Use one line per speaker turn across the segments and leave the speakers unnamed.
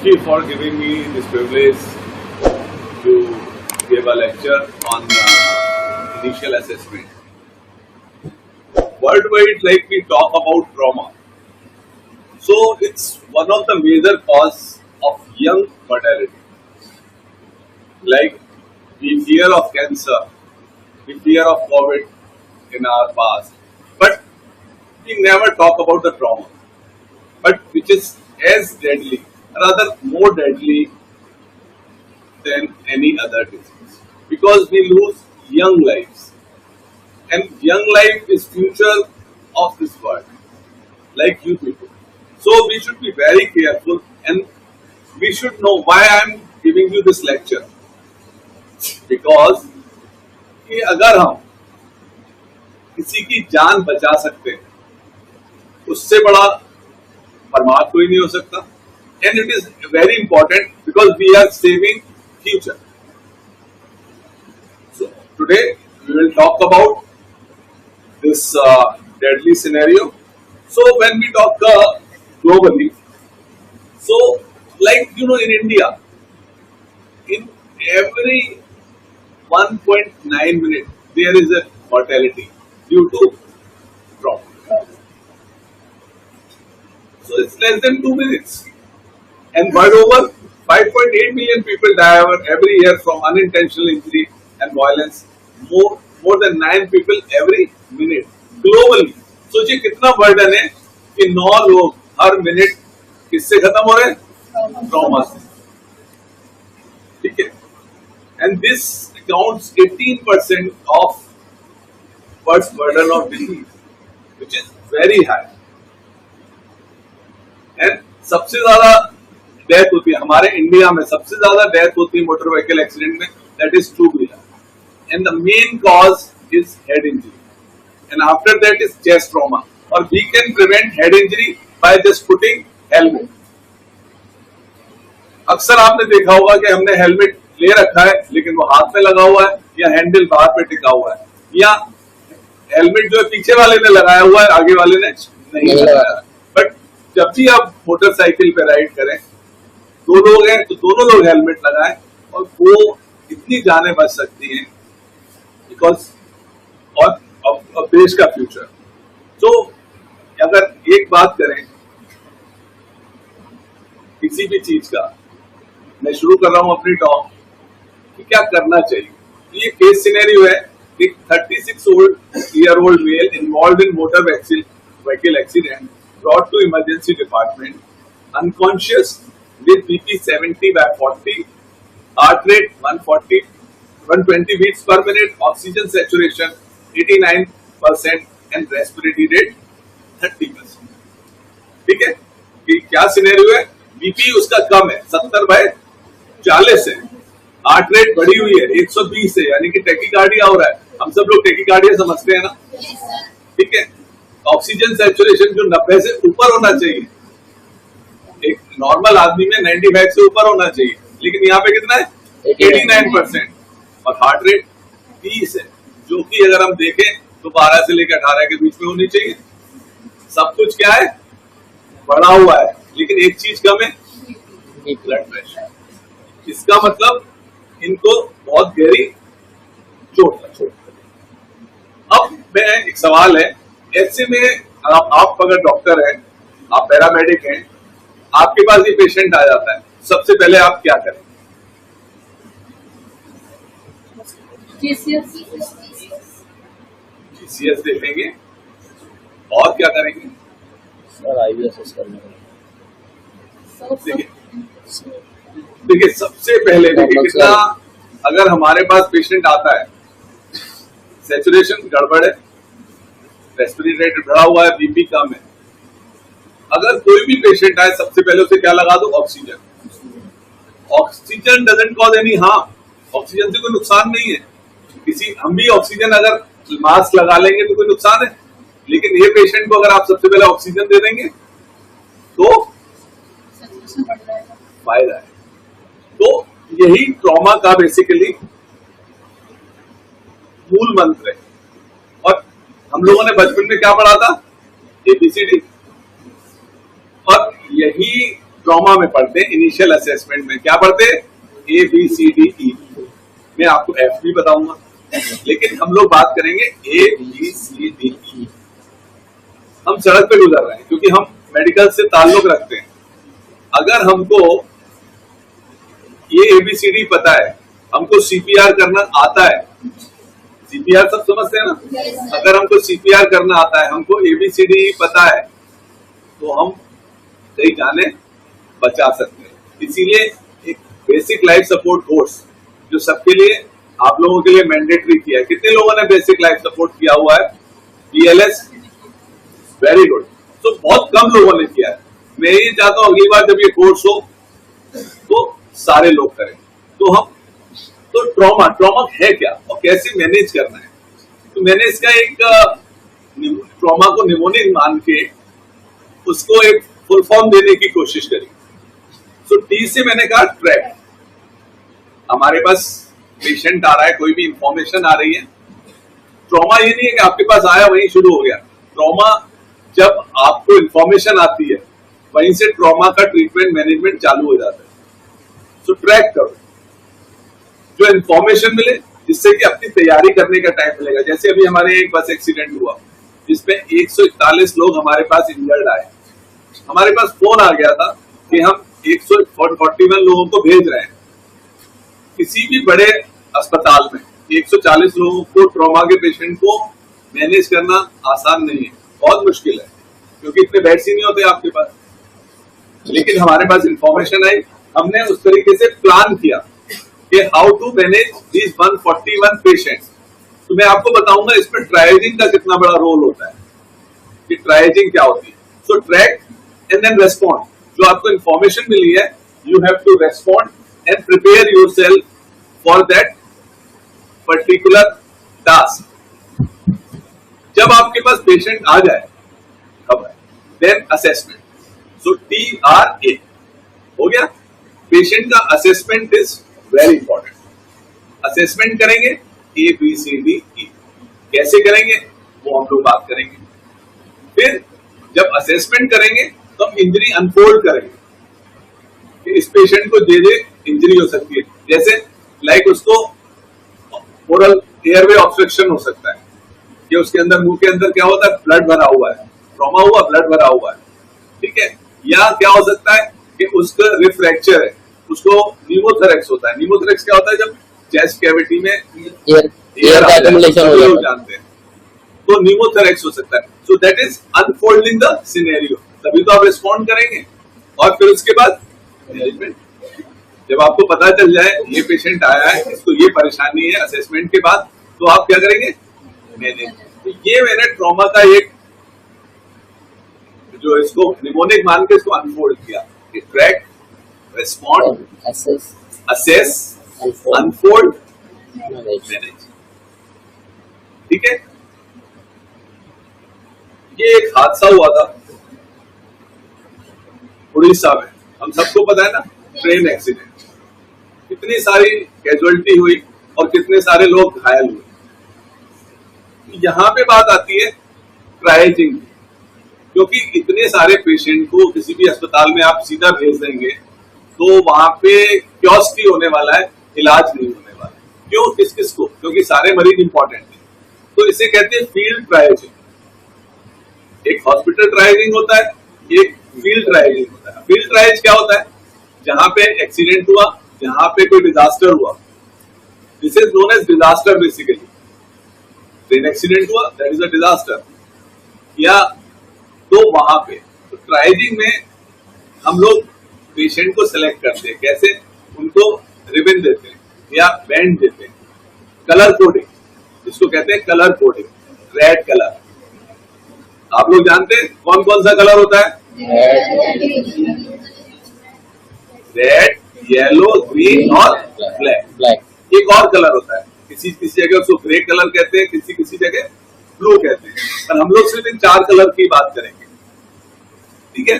Thank you for giving me this privilege to give a lecture on initial assessment. Worldwide, like we talk about trauma. So it's one of the major cause of young mortality. Like we fear of cancer, we fear of COVID in our past, but we never talk about the trauma, but which is as deadly, rather more deadly than any other disease, because we lose young lives, and young life is future of this world, like you people. So we should be very careful, and we should know why I am giving you this lecture, because कि अगर हम किसी की जान बचा सकते हैं, उससे बड़ा परमात्मा कोई नहीं हो सकता. And it is very important because we are saving future. So today we will talk about this deadly scenario. So when we talk globally, so like in India, in every 1.9 minutes there is a mortality due to trauma. So it's less than 2 minutes. And world over, 5.8 million people die every year from unintentional injury and violence. More than 9 people every minute globally. सोचिए कितना burden है कि 9 लोग हर minute किससे खत्म हो रहे हैं? ट्रॉमा से. ठीक है. And this accounts 18% of world's burden of disease, which is very high. And सबसे ज्यादा डेथ होती है हमारे इंडिया में, सबसे ज्यादा डेथ होती है मोटर व्हीकल एक्सीडेंट में, that is two wheeler. And the main cause is head injury, and after that is chest trauma. और we can prevent head injury by just putting helmet. अक्सर आपने देखा होगा कि हमने हेलमेट ले रखा है लेकिन वो हाथ में लगा हुआ है या हैंडल बाहर पे टिका हुआ है, या हेलमेट जो है पीछे वाले ने लगाया हुआ है, आगे वाले ने नहीं लगाया. बट जब भी आप मोटरसाइकिल पे राइड करें, 2 लोग हैं तो दोनों लोग हेलमेट लगाएं, और वो इतनी जानें बच सकती हैं बिकॉज और देश का फ्यूचर. तो अगर एक बात करें किसी भी चीज का, मैं शुरू कर रहा हूं अपनी टॉक कि क्या करना चाहिए. ये केस सिनेरियो है. 36-year-old male involved in motor vehicle accident brought to emergency department, unconscious with BP 70/40, heart rate 120 beats per minute, oxygen saturation 89% and respiratory rate 30%. ठीक है. कि क्या सिनेरियो है? बीपी उसका कम है, 70/40 है. हार्ट रेट बढ़ी हुई है 120 है, यानी कि टैकीकार्डिया हो रहा है. हम सब लोग टैकीकार्डिया समझते हैं ना. ठीक है. ऑक्सीजन सैचुरेशन जो 90 से ऊपर होना चाहिए, एक नॉर्मल आदमी में 95 से ऊपर होना चाहिए, लेकिन यहाँ पे कितना है? 89%. और हार्ट रेट 30 है, जो कि अगर हम देखें तो 12 से लेकर 18 के बीच में होनी चाहिए. सब कुछ क्या है? बढ़ा हुआ है, लेकिन एक चीज कम है, ब्लड प्रेशर. इसका मतलब इनको बहुत गहरी चोट लगी. अब मैं एक सवाल है, ऐसे में आप अगर डॉक्टर हैं, आप पैरामेडिक हैं, आपके पास ये पेशेंट आ जाता है, सबसे पहले आप क्या करें? जीसीएस देखेंगे. और क्या करेंगे?
सर आईवी असेस करने.
देखिए सबसे पहले देखिए कितना, अगर हमारे पास पेशेंट आता है, सैचुरेशन गड़बड़ है, रेस्पिरेटरी रेट बढ़ा हुआ है, बीपी कम है, अगर कोई भी पेशेंट आए सबसे पहले उसे क्या लगा दो? Oxygen. Oxygen doesn't cause any harm. Oxygen से कोई नुकसान नहीं है. हम भी ऑक्सीजन अगर मास्क लगा लेंगे तो कोई नुकसान है, लेकिन ये पेशेंट को अगर आप सबसे पहले ऑक्सीजन दे देंगे तो फायदा है. तो यही ट्रॉमा का बेसिकली मूल मंत्र है. और हम लोगों ने बचपन में क्या पढ़ा था? ABCD. और यही ट्रॉमा में पढ़ते हैं, इनिशियल असेसमेंट में क्या पढ़ते हैं, ABCDE। मैं आपको F भी बताऊंगा, लेकिन हम लोग बात करेंगे ABCDE। हम सड़क पे गुजर रहे हैं क्योंकि हम मेडिकल से ताल्लुक रखते हैं। अगर हमको ये ABCD पता है, हमको CPR करना आता है, CPR सब समझते हैं ना, अगर हमको CPR करना आता है, हमको ABCD पता है, तो हम कई जाने बचा सकते हैं। इसीलिए एक बेसिक लाइफ सपोर्ट कोर्स जो सबके लिए, आप लोगों के लिए मैंडेटरी किया है। कितने लोगों ने बेसिक लाइफ सपोर्ट किया हुआ है? BLS, very good. तो बहुत कम लोगों ने किया है। मैं ये चाहता हूं अगली बार जब ये कोर्स हो तो सारे लोग करें। तो ट्रॉमा है क्या और कैसे मैनेज करना है? तो मैंने इसका एक ट्रॉमा को निमोनिक मान के उसको एक फुल फॉर्म देने की कोशिश करी। तो T से मैंने कहा ट्रैक। हमारे पास पेशेंट आ रहा है, कोई भी इंफॉर्मेशन आ रही है। ट्रॉमा ये नहीं है कि आपके पास आया वहीं शुरू हो गया। ट्रॉमा जब आपको इंफॉर्मेशन आती है, वहीं से ट्रॉमा का ट्रीटमेंट मैनेजमेंट चालू हो जाता है। तो ट्रैक करो जो इंफॉर्मेशन मिले, जिससे कि अपनी तैयारी करने का टाइम मिलेगा। जैसे अभी हमारे एक बस एक्सीडेंट हुआ जिसमें 141 लोग हमारे पास इंजर्ड आए। हमारे पास फोन आ गया था कि हम 141 लोगों को भेज रहे हैं। किसी भी बड़े अस्पताल में 140 लोगों को, ट्रॉमा के पेशेंट को मैनेज करना आसान नहीं है, बहुत मुश्किल है, क्योंकि इतने बेड्स ही नहीं होते आपके पास। लेकिन हमारे पास इंफॉर्मेशन आई, हमने उस तरीके से प्लान किया कि how to manage these 141 patients. तो मैं आपको बताऊंगा इसमें ट्रायजिंग का कितना बड़ा रोल होता है, कि ट्रायजिंग क्या होती है। So track and then respond. जो आपको इंफॉर्मेशन मिली है, you have to respond and prepare yourself for that particular task. जब आपके पास पेशेंट आ जाए, देन असेसमेंट। सो TRA हो गया। पेशेंट का assessment is very important. Assessment करेंगे ABCDE। कैसे करेंगे वो हम लोग बात करेंगे। फिर जब असेसमेंट करेंगे तो हम इंजरी अनफोल्ड करेंगे कि इस पेशेंट को जे इंजरी हो सकती है। जैसे लाइक उसको ओरल एयरवे ऑब्स्ट्रक्शन हो सकता है, कि उसके अंदर, मुंह के अंदर क्या होता है, ब्लड भरा हुआ है, ट्रॉमा हुआ, ब्लड भरा हुआ है, ठीक है। या क्या हो सकता है कि उसका रिफ्रैक्चर है, उसको न्यूमोथोरैक्स होता है। न्यूमोथोरैक्स क्या होता है? जब चेस्ट कैविटी में एयर
accumulation हो जाता है।
जानते हैं, तो न्यूमोथोरैक्स हो सकता है। So that is unfolding the scenario. तभी तो आप रिस्पॉन्ड करेंगे। और फिर उसके बाद मैनेजमेंट। जब आपको पता चल जाए ये पेशेंट आया है, इसको ये परेशानी है, असेसमेंट के बाद तो आप क्या करेंगे? मैनेज। तो ये मैंने ट्रॉमा का एक जो इसको निमोनिक मान के इसको अनफोल्ड किया। Track, respond, assess, unfold, manage. ठीक है। ये एक हादसा हुआ था उड़ीसा में, हम सबको पता है ना, ट्रेन एक्सीडेंट। कितनी सारी कैजुअलिटी हुई और कितने सारे लोग घायल हुए। यहां पे बात आती है ट्रायजिंग, क्योंकि इतने सारे पेशेंट को किसी भी अस्पताल में आप सीधा भेज देंगे तो वहां पे क्योस्की होने वाला है, इलाज नहीं होने वाला। क्यों? किस किस को? क्योंकि सारे मरीज इंपॉर्टेंट है। तो इसे कहते हैं फील्ड ट्रायजिंग। एक हॉस्पिटल ट्रायजिंग होता है, एक फील्ड ट्रायजिंग होता है। फील्ड ट्रायज क्या होता है? जहां पे एक्सीडेंट हुआ, जहां पे कोई डिजास्टर हुआ, this is known as disaster. Basically train accident हुआ, दैट इज अ डिजास्टर। या तो वहां पे तो ट्रायजिंग में हम लोग पेशेंट को सिलेक्ट करते हैं। कैसे? उनको रिबन देते हैं या बैंड देते हैं। कलर कोडिंग, जिसको कहते हैं कलर कोडिंग, रेड कलर। आप लोग जानते हैं कौन कौन सा कलर होता है? रेड, येलो, ग्रीन और ब्लैक। एक और कलर होता है, किसी किसी जगह उसको ग्रे कलर कहते हैं, किसी किसी जगह ब्लू कहते हैं। पर हम लोग सिर्फ इन 4 कलर की बात करेंगे, ठीक है।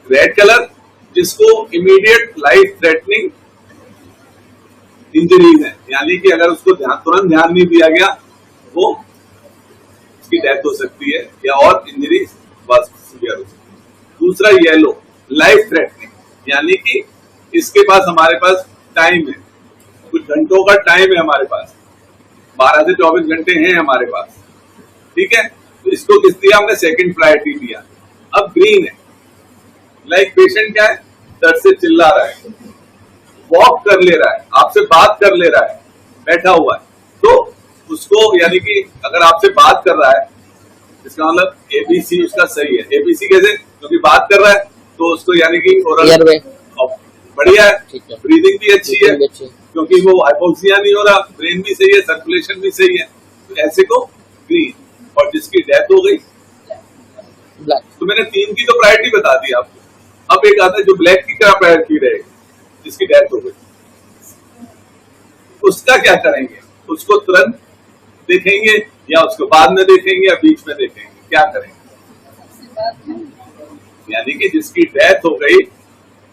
रेड कलर, जिसको इमीडिएट लाइफ थ्रेटनिंग इंजरीज है, यानी कि अगर उसको तुरंत ध्यान नहीं दिया गया वो उसकी डेथ हो सकती है या और इंजरी सीवियर हो सकती है। दूसरा येलो, लाइफ थ्रेटनिंग, यानी कि इसके पास हमारे पास टाइम है, कुछ घंटों का टाइम है हमारे पास, 12 से 24 घंटे हैं हमारे पास, ठीक है। तो इसको किस दिया हमने, सेकंड प्रायोरिटी दिया। अब ग्रीन है, लाइक पेशेंट क्या है, दर्द से चिल्ला रहा है, वॉक कर ले रहा है, आपसे बात कर ले रहा है, बैठा हुआ है, तो उसको यानी कि अगर आपसे बात कर रहा है, इसका मतलब एबीसी उसका सही है। एबीसी कैसे, क्योंकि बात कर रहा है तो उसको यानी कि ओरल बढ़िया है, ब्रीदिंग भी अच्छी है, क्योंकि वो हाइपोक्सिया नहीं हो रहा, ब्रेन भी सही है, सर्कुलेशन भी सही है, तो ऐसे को ग्रीन। और जिसकी डेथ हो गई तो मैंने 3 की तो प्रायोरिटी बता दी आपको। अब एक आता है जो ब्लैक की क्या प्रायोरिटी रहेगी, जिसकी डेथ हो गई, उसका क्या करेंगे, उसको तुरंत देखेंगे या उसको बाद में देखेंगे या बीच में देखेंगे, क्या करेंगे। यानी कि जिसकी डेथ हो गई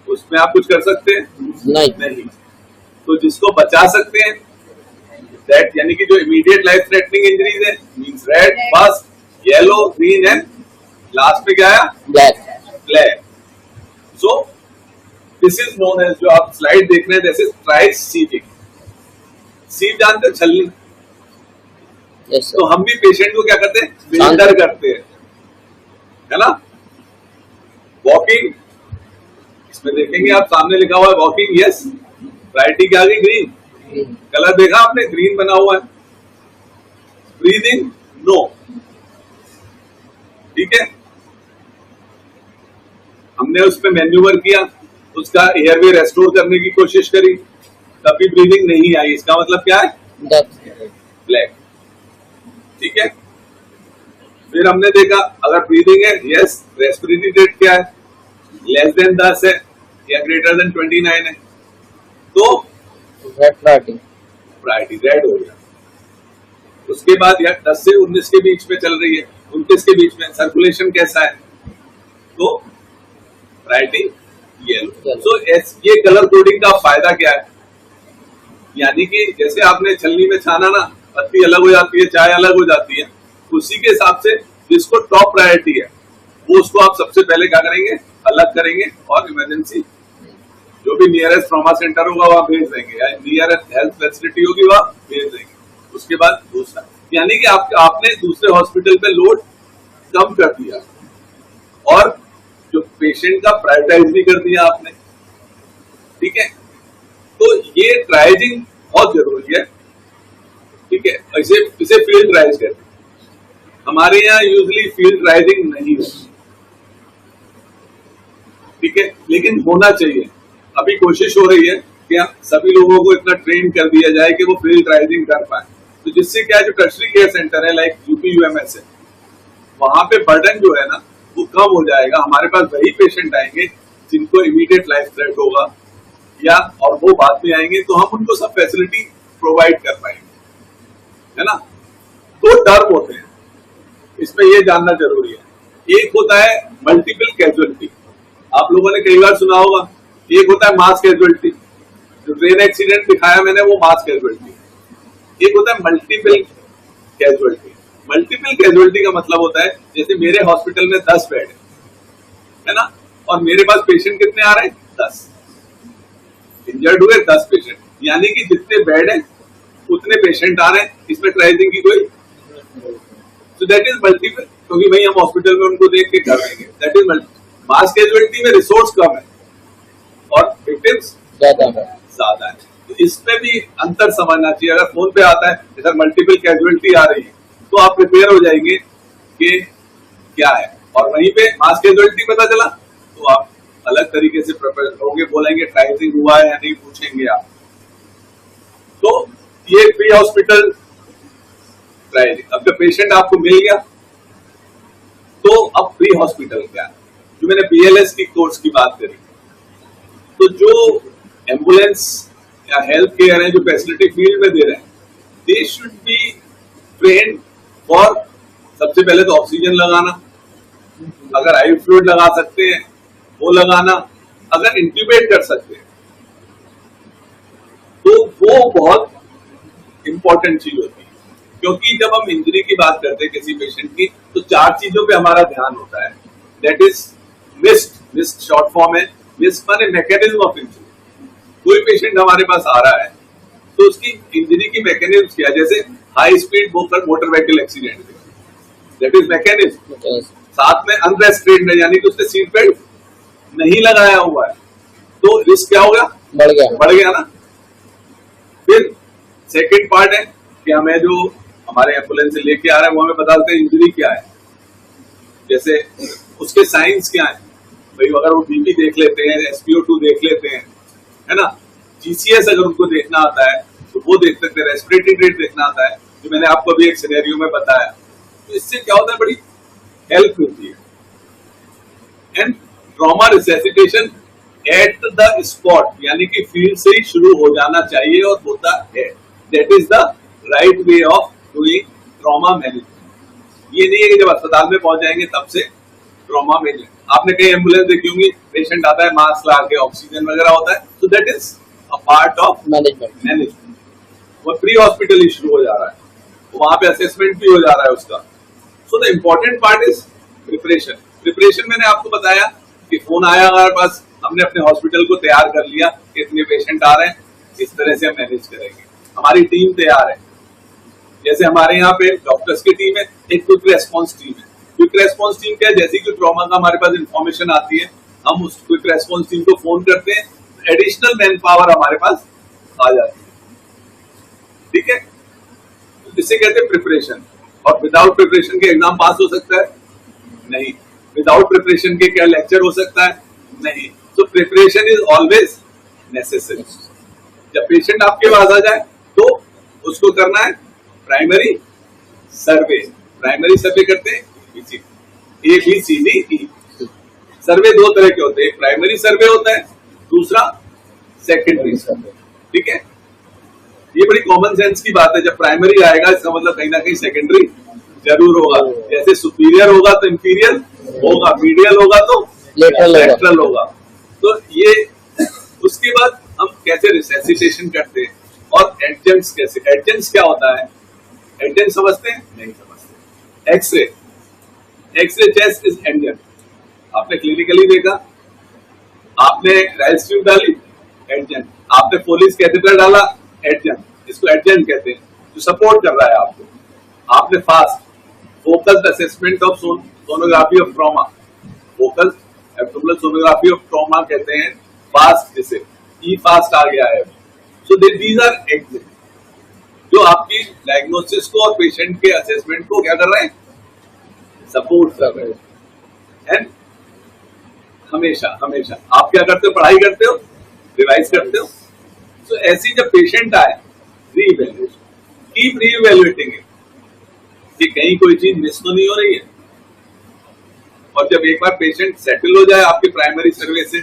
उसमें आप कुछ कर सकते हैं नहीं। तो जिसको बचा सकते हैं, दैट यानी कि जो इमीडिएट लाइफ थ्रेटनिंग इंजरीज है, means red, first, yellow, green and last में क्या आया, black. So this is known as, जो आप स्लाइड देख रहे हैं, this is triage sieving. Sieve जानते हैं, छलनी। तो हम भी पेशेंट को क्या करते हैं, बिल्डर करते हैं, है ना। वॉकिंग, इसमें देखेंगे आप सामने लिखा हुआ है वॉकिंग, यस, प्रायोरिटी क्या आ गई, ग्रीन। कलर देखा आपने, ग्रीन बना हुआ है। ब्रीदिंग, नो, ठीक है। हमने उस पर मैन्यूवर किया, उसका एयरवे रेस्टोर करने की कोशिश करी, तभी ब्रीदिंग नहीं आई, इसका मतलब क्या है, ब्लैक, ठीक है। फिर हमने देखा अगर ब्रीदिंग है, यस, रेस्पिरेटरी रेट क्या है, लेस देन 10 है या ग्रेटर देन 29 है, तो प्रायोरिटी रेड हो गया। उसके बाद यार 10 से 19 के बीच में चल रही है, 29 के बीच में सर्कुलेशन कैसा है, तो प्रायोरिटी येलो। सो ये कलर कोडिंग का फायदा क्या है, यानी कि जैसे आपने छलनी में छाना ना, पत्ती अलग हो जाती है, चाय अलग हो जाती है, उसी के हिसाब से जिसको टॉप प्रायोरिटी है वो उसको आप सबसे पहले क्या करेंगे, अलग करेंगे और इमरजेंसी जो भी नियरेस्ट ट्रॉमा सेंटर होगा वहां भेज देंगे, या नियरेस्ट हेल्थ फैसिलिटी होगी वहां भेज देंगे। उसके बाद दूसरा, यानी कि आपने दूसरे हॉस्पिटल पे लोड कम कर दिया और जो पेशेंट का प्रायोरिटाइज भी कर दिया आपने, ठीक है। तो ये ट्राइजिंग बहुत जरूरी है, ठीक है। इसे फील्ड ट्राइज कहते हैं। हमारे यहाँ यूजली फील्ड ट्राइजिंग नहीं है, ठीक है, लेकिन होना चाहिए। अभी कोशिश हो रही है कि सभी लोगों को इतना ट्रेन कर दिया जाए कि वो फील्ड ट्राइजिंग कर पाए, तो जिससे क्या, जो टर्शरी केयर सेंटर है लाइक यूपी यूएमएस है, वहां पे बर्डन जो है ना वो कम हो जाएगा। हमारे पास वही पेशेंट आएंगे जिनको इमीडिएट लाइफ थ्रेट होगा, या और वो बाद में आएंगे, तो हम उनको सब फैसिलिटी प्रोवाइड कर पाएंगे, है ना। दो टर्म होते हैं, इसमें ये जानना जरूरी है। एक होता है मल्टीपल कैजुअलिटी, आप लोगों ने कई बार सुना होगा। एक होता है मास कैजुअलिटी, जो ट्रेन एक्सीडेंट दिखाया मैंने वो मास कैजुअलिटी। एक होता है मल्टीपल कैजुअलिटी। मल्टीपल कैजुअलिटी का मतलब होता है जैसे मेरे हॉस्पिटल में 10 बेड है ना, और मेरे पास पेशेंट कितने आ रहे हैं, 10 इंजर्ड हुए 10 पेशेंट, यानी कि जितने बेड है उतने पेशेंट आ रहे हैं, इसमें ट्राइजिंग की कोई, सो दैट इज मल्टीपल, क्योंकि भाई हम हॉस्पिटल में उनको देख के कर देंगे, that is multiple. Mass casualty में रिसोर्स कम है और विक्टिम्स ज्यादा है, तो इसमें भी अंतर समझना चाहिए। अगर फोन पे आता है इधर मल्टीपल कैजुअलिटी आ रही है तो आप प्रिपेयर हो जाएंगे कि क्या है, और वहीं पे मास कैजुअलिटी पता चला तो आप अलग तरीके से प्रिपेयर होंगे, बोलेंगे ट्राइजिंग हुआ है या नहीं पूछेंगे आप। तो ये प्री हॉस्पिटल ट्राइजिंग। अब जब पेशेंट आपको मिल गया तो अब प्री हॉस्पिटल क्या है, जो मैंने BLS की कोर्स की बात करी, तो जो एम्बुलेंस या हेल्थ केयर है जो फैसिलिटी फील्ड में दे रहे हैं, they should be trained for, सबसे पहले तो ऑक्सीजन लगाना, अगर आई फ्लूइड लगा सकते हैं वो लगाना, अगर इंट्यूबेट कर सकते हैं तो वो बहुत इंपॉर्टेंट चीज होती है। क्योंकि जब हम इंजरी की बात करते हैं किसी पेशेंट की, तो 4 चीजों पे हमारा ध्यान होता है, that is missed miss short form है, मिस माने मैकेनिज्म ऑफ इंजरी। कोई पेशेंट हमारे पास आ रहा है तो उसकी इंजरी की मैकेनिज्म क्या है, जैसे high speed motor vehicle accident, that is mechanism. साथ में अनरेस्ट्रेन्ड है, यानी कि उसने सीट बेल्ट नहीं लगाया हुआ है, तो रिस्क क्या होगा, बढ़ गया ना। फिर सेकंड पार्ट है कि हमें जो हमारे एम्बुलेंस से लेके आ रहे हैं वो हमें बताते हैं इंजरी क्या है, जैसे उसके साइंस क्या है भाई, अगर वो बीपी देख लेते हैं, SpO2 देख लेते हैं, है ना, GCS अगर उनको देखना आता है तो वो देख सकते हैं, रेस्पिरेटरी रेट देखना आता है, जो मैंने आपको अभी एक सिनेरियो में बताया। तो इससे क्या होता है, बड़ी हेल्प होती है। And trauma resuscitation at the spot, यानी कि फील्ड से ही शुरू हो जाना चाहिए और होता है। That is the right way of doing trauma management. ये नहीं है कि जब अस्पताल में पहुंच जाएंगे तब से ट्रॉमा मैनेजमेंट। आपने कई एम्बुलेंस देखी होंगी, पेशेंट आता है मास्क लगा के, ऑक्सीजन वगैरह होता है, तो that is a part of management. वो प्री हॉस्पिटल ही शुरू हो जा रहा है, वहां पे असेसमेंट भी हो जा रहा है उसका। So the important part is preparation. Preparation मैंने आपको बताया कि फोन आया हमारे पास, हमने अपने हॉस्पिटल को तैयार कर लिया कि इतने पेशेंट आ रहे हैं, इस तरह से हम मैनेज करेंगे। हमारी टीम तैयार है, जैसे हमारे यहाँ पे डॉक्टर्स की टीम है, एक क्विक रेस्पॉन्स टीम है। क्विक रेस्पॉन्स टीम क्या है, जैसे कि ट्रॉमा का हमारे पास इंफॉर्मेशन आती है, हम उस क्विक रेस्पॉन्स टीम को फोन करते हैं, एडिशनल मैन पावर हमारे पास आ जाती है। ठीक है, जिसे कहते हैं प्रिपरेशन। और विदाउट प्रिपरेशन के एग्जाम पास हो सकता है? नहीं। विदाउट प्रिपरेशन के क्या लेक्चर हो सकता है? नहीं। तो प्रिपरेशन इज ऑलवेज नेसेसरी। जब पेशेंट आपके पास आ जाए तो उसको करना है प्राइमरी सर्वे। प्राइमरी सर्वे करते हैं ABCD। सर्वे दो तरह के होते हैं, एक प्राइमरी सर्वे होता है, दूसरा सेकेंडरी सर्वे। ठीक है, ये बड़ी कॉमन सेंस की बात है। जब प्राइमरी आएगा इसका मतलब कहीं ना कहीं सेकेंडरी जरूर होगा। जैसे सुपीरियर होगा तो इंफीरियर होगा, मीडियल होगा तो लेटरल होगा। तो ये उसके बाद हम कैसे रिसेसिटेशन करते हैं और एडजेंट्स कैसे, एडजेंट्स क्या होता है, एडजेंट समझते हैं? नहीं समझते। X-ray chest is urgent. आपने क्लिनिकली देखा, आपने राइस ट्यूब डाली, एडजेंट। आपने फोलिस कैथेटर डाला, एडजेंट। इसको एडजेंट कहते हैं, जो सपोर्ट कर रहा है आपको। आपने fast focused assessment of sonography of trauma, focused abdominal sonography of trauma कहते हैं, फास्ट, जिसे ई फास्ट आ गया है। सो दीज आर एडजेंट, जो आपकी डायग्नोसिस को और पेशेंट के असेसमेंट को क्या कर रहे हैं, सपोर्ट कर रहे हैं। एंड हमेशा आप क्या करते हो, पढ़ाई करते हो, रिवाइज करते हो। तो ऐसी जब पेशेंट आए, रीइवैल्यूएशन, कीप रीइवैल्यूएटिंग इट कि कहीं कोई चीज मिस तो नहीं हो रही है। और जब एक बार पेशेंट सेटल हो जाए आपके प्राइमरी सर्वे से,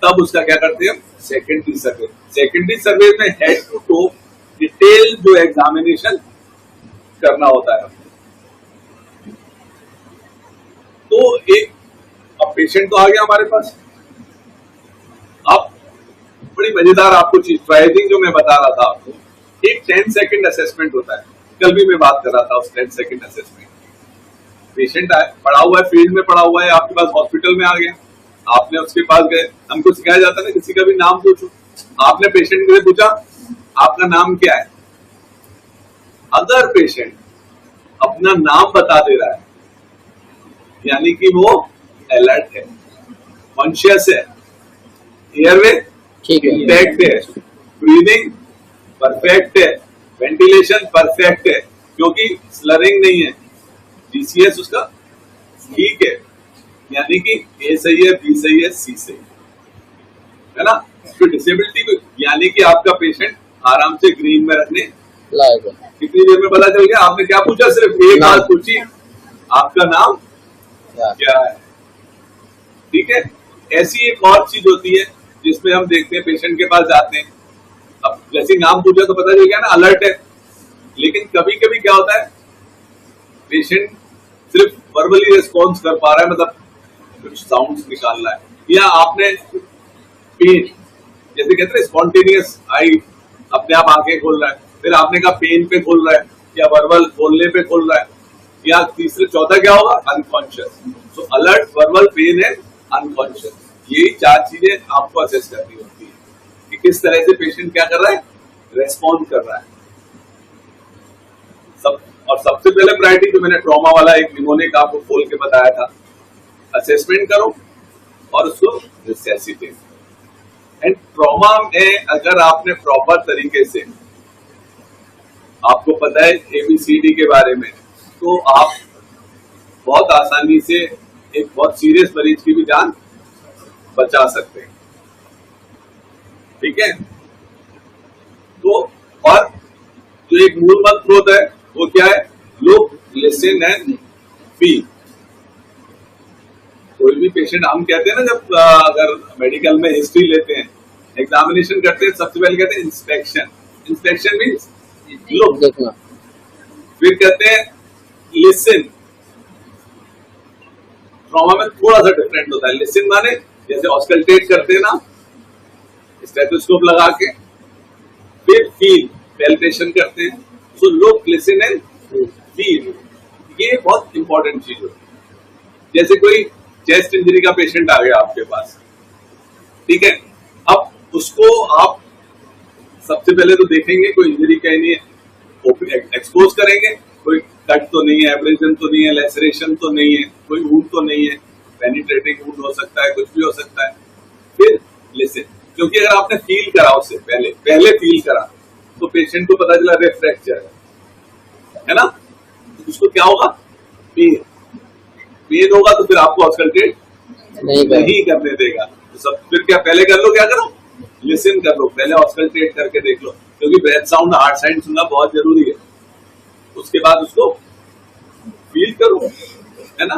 तब उसका क्या करते हैं, सेकेंडरी सर्वे। सेकेंडरी सर्वे में हेड टू टो डिटेल जो एग्जामिनेशन करना होता है। तो एक अब पेशेंट तो आ गया हमारे पास। अब बड़ी मजेदार आपको चीज, प्राइसिंग जो मैं बता रहा था आपको, एक 10 सेकंड असेसमेंट होता है। कल भी मैं बात कर रहा था उस 10 सेकंड असेसमेंट। पेशेंट आए, पड़ा हुआ है, फील्ड में पड़ा हुआ है, आपके पास हॉस्पिटल में आ गया, आपने उसके पास गए। हमको सिखाया जाता है ना, किसी का भी नाम पूछो। आपने पेशेंट से पूछा आपका नाम क्या है, अगर पेशेंट अपना नाम बता दे रहा है यानी कि वो अलर्ट है, कॉन्शियस है, एयरवे इंटैक्ट है, ब्रीदिंग परफेक्ट है, वेंटिलेशन परफेक्ट है, क्योंकि स्लरिंग नहीं है, GCS उसका ठीक है, यानी कि A सही है, B सही है, C सही है ना। तो डिसेबिलिटी को यानी कि आपका पेशेंट आराम से ग्रीन में रखने लायक है। कितनी देर में पता चल गया? आपने क्या पूछा? सिर्फ एक बात पूछी, आपका नाम क्या है। ठीक है, ऐसी एक और चीज होती है जिसमें हम देखते हैं पेशेंट के पास जाते हैं, अब जैसे नाम पूछा तो पता चल गया ना, अलर्ट है। लेकिन कभी कभी क्या होता है, पेशेंट सिर्फ वर्बली रिस्पॉन्स कर पा रहा है, मतलब कुछ साउंड्स निकाल रहा है, या आपने पेन, जैसे कहते हैं स्पॉन्टेनियस आई, अपने आप आंखें खोल रहा है, फिर आपने कहा पेन पे खोल रहा है, या वर्बल बोलने पे खोल रहा है, या तीसरे चौथा क्या होगा, unconscious. So alert, verbal, pain and unconscious. यही 4 चीजें आपको असेस करनी होती है कि किस तरह से पेशेंट क्या कर रहा है, रेस्पॉन्ड कर रहा है। और सबसे पहले प्रायोरिटी जो मैंने ट्रॉमा वाला एक निमोनिक आपको खोल के बताया था, असेसमेंट करो और उसको रिसेसिटेट। एंड ट्रॉमा में अगर आपने प्रॉपर तरीके से, आपको पता है ABCD के बारे में, तो आप बहुत आसानी से एक बहुत सीरियस मरीज की भी जान बचा सकते हैं। ठीक है, तो और जो एक मूल मंत्र होता है वो क्या है, लुक, लिसन एंड फील। कोई भी पेशेंट, हम कहते हैं ना, जब अगर मेडिकल में हिस्ट्री लेते हैं, एग्जामिनेशन करते हैं, सबसे पहले कहते हैं इंस्पेक्शन। इंस्पेक्शन मीन्स लुक,
देखना।
फिर कहते हैं लिसन। ट्रॉमा में थोड़ा सा डिफरेंट होता है। लिसन माने जैसे ऑस्कल्टेट करते हैं ना, स्टेथोस्कोप लगा के, फिर फील, पैल्पेशन करते हैं। So look, listen and feel, ये बहुत इंपॉर्टेंट चीज होती है। जैसे कोई चेस्ट इंजरी का पेशेंट आ गया आपके पास, ठीक है, अब उसको आप सबसे पहले तो देखेंगे कोई इंजरी कहीं नहीं है, एक्सपोज करेंगे, कोई कट तो नहीं है, एब्रेजन तो नहीं है, लेसरेशन तो नहीं है, कोई वुंड तो नहीं है, पेनिट्रेटिंग वुंड हो सकता है, कुछ भी हो सकता है। फिर लिसन, क्योंकि अगर आपने फील करा उससे पहले फील करा, तो पेशेंट को पता चला रे फ्रैक्चर है ना, तो उसको क्या होगा, पेन होगा, तो फिर आपको ऑस्कल्टेट नहीं करने देगा। तो सब फिर क्या, पहले कर लो, क्या करो, लिसन कर लो, पहले ऑस्कल्टेट करके देख लो, क्योंकि ब्रेथ साउंड, हार्ट साउंड सुनना बहुत जरूरी है। उसके बाद उसको फील करो, है ना।